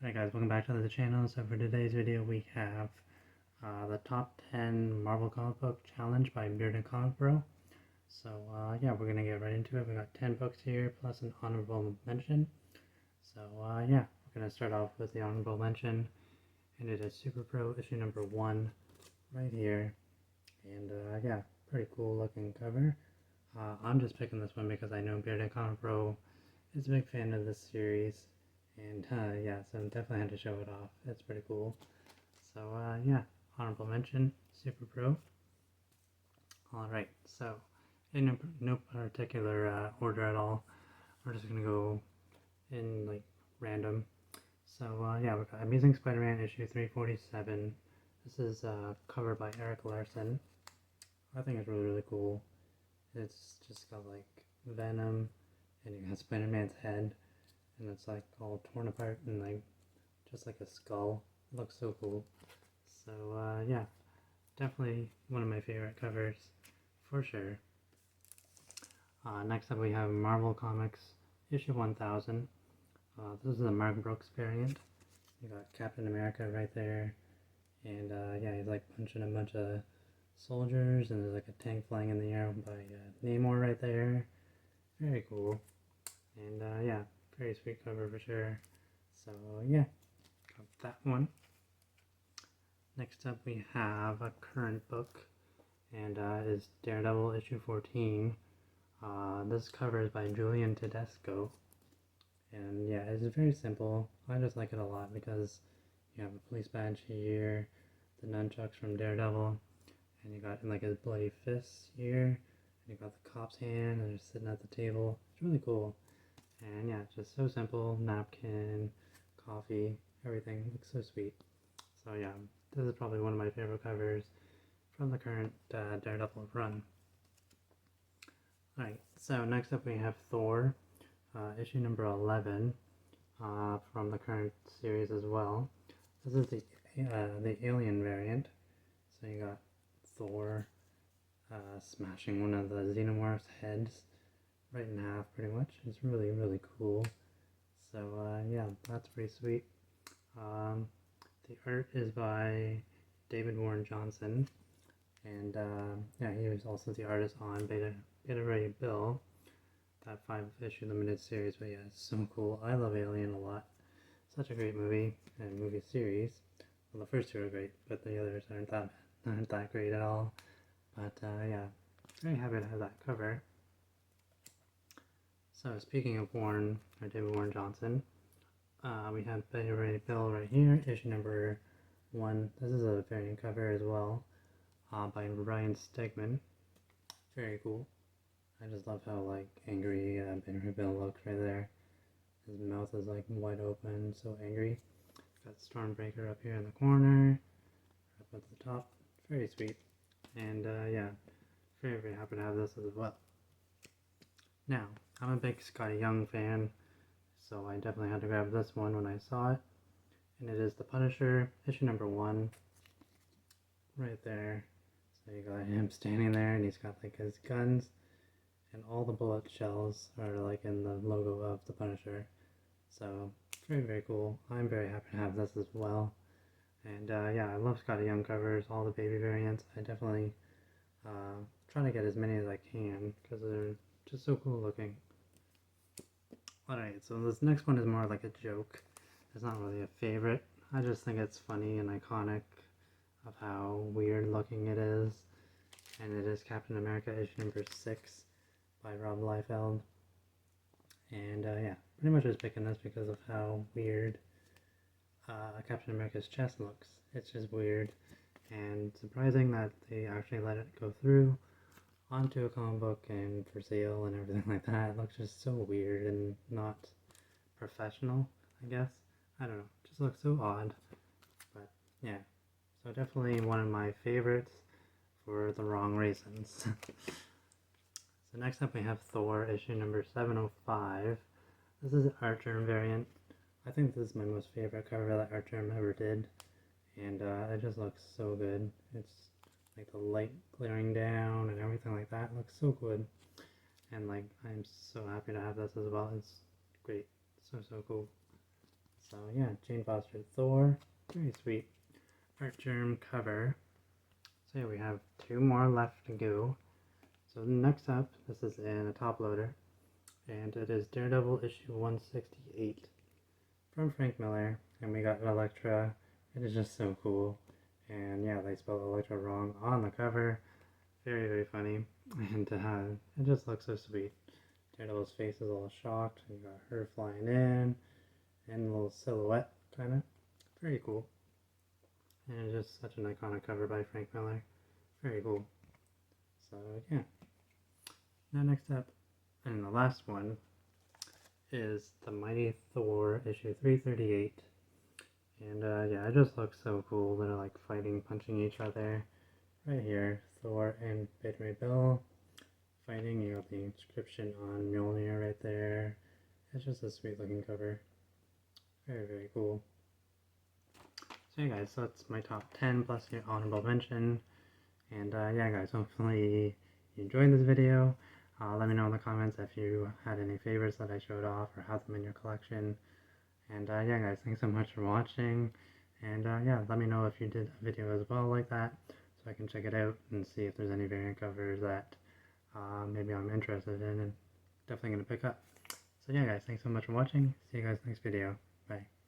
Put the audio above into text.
Alright guys, welcome back to the channel. So for today's video we have the top 10 Marvel comic book challenge by Bearded Comic Bro. So yeah, we're gonna get right into it. We got 10 books here plus an honorable mention. So yeah, we're gonna start off with the honorable mention, and it is Super Pro issue number 1 right here. And yeah, pretty cool looking cover. I'm just picking this one because I know Bearded Comic Bro is a big fan of this series. And yeah, so definitely had to show it off. It's pretty cool. So yeah, honorable mention, Super Pro. Alright, so in no particular order at all, we're just gonna go in like random. So yeah, we got Amazing Spider-Man issue 347. This is covered by Eric Larson. I think it's really cool. It's just got like Venom, and you got Spider-Man's head, and it's like all torn apart and like just like a skull. It looks so cool. So yeah, definitely one of my favorite covers for sure. Next up we have Marvel Comics issue 1000. This is the Mark Brooks variant. You got Captain America right there, and yeah, he's like punching a bunch of soldiers, and there's like a tank flying in the air by Namor right there. Very cool. And yeah, very sweet cover for sure. So yeah, got that one. Next up we have a current book, and is Daredevil issue 14. This cover is by Julian Tedesco, and yeah, it's very simple. I just like it a lot because you have a police badge here, the nunchucks from Daredevil, and you got like his bloody fists here, and you got the cop's hand, and they're sitting at the table. It's really cool. And yeah, it's just so simple. Napkin, coffee, everything looks so sweet. So yeah, this is probably one of my favorite covers from the current Daredevil run. Alright, so next up we have Thor, issue number 11, from the current series as well. This is the alien variant. So you got Thor smashing one of the Xenomorph's heads right in half pretty much. It's really cool. So yeah, that's pretty sweet. The art is by David Warren Johnson, and yeah, he was also the artist on Beta Ray Bill, that 5-issue limited series. But yeah, it's so cool. I love Alien a lot. Such a great movie and movie series. Well, the first two are great, but the others aren't that great at all. But yeah, very happy to have that cover. So speaking of David Warren Johnson, we have Beta Ray Bill right here, issue number 1. This is a variant cover as well, by Ryan Stegman. Very cool. I just love how like angry Beta Ray Bill looks right there. His mouth is like wide open, so angry. Got Stormbreaker up here in the corner, up at the top. Very sweet. And yeah, very happy to have this as well. Now, I'm a big Scotty Young fan, so I definitely had to grab this one when I saw it. And it is The Punisher, issue number 1, right there. So you got him standing there, and he's got like his guns, and all the bullet shells are like in the logo of The Punisher. So very cool. I'm very happy to have this as well. And yeah, I love Scotty Young covers, all the baby variants. I definitely try to get as many as I can because they're just so cool looking. Alright, so this next one is more like a joke. It's not really a favorite. I just think it's funny and iconic of how weird looking it is. And it is Captain America issue number 6 by Rob Liefeld. And yeah, pretty much just picking this because of how weird Captain America's chest looks. It's just weird and surprising that they actually let it go through onto a comic book and for sale and everything like that. It looks just so weird and not professional, I guess. I don't know, it just looks so odd. But yeah, so definitely one of my favorites for the wrong reasons. So next up we have Thor issue number 705. This is an Art Germ variant. I think this is my most favorite cover that Art Germ ever did. And it just looks so good. It's like the light glaring down and everything like that. It looks so good. And like, I'm so happy to have this as well. It's great. So cool. So yeah, Jane Foster Thor, very sweet art germ cover. So yeah, we have 2 more left to go. So next up, this is in a top loader, and it is Daredevil issue 168 from Frank Miller, and we got Elektra. It is just so cool, and yeah, they spelled Elektra wrong on the cover. Very, very funny, and it just looks so sweet. Daredevil's face is all shocked, and you got her flying in, and a little silhouette, kind of. Very cool. And it's just such an iconic cover by Frank Miller. Very cool. So yeah. Now next up, and the last one, is the Mighty Thor issue 338. And yeah, it just looks so cool. They're like fighting, punching each other. Right here, Thor and Beta Ray Bill fighting. You got the inscription on Mjolnir right there. It's just a sweet looking cover. Very, very cool. So yeah guys, so that's my top 10 plus your honorable mention. And yeah guys, hopefully you enjoyed this video. Let me know in the comments if you had any favorites that I showed off or had them in your collection. And yeah guys, thanks so much for watching. And yeah, let me know if you did a video as well like that, so I can check it out and see if there's any variant covers that maybe I'm interested in and definitely going to pick up. So yeah guys, thanks so much for watching. See you guys next video. Bye.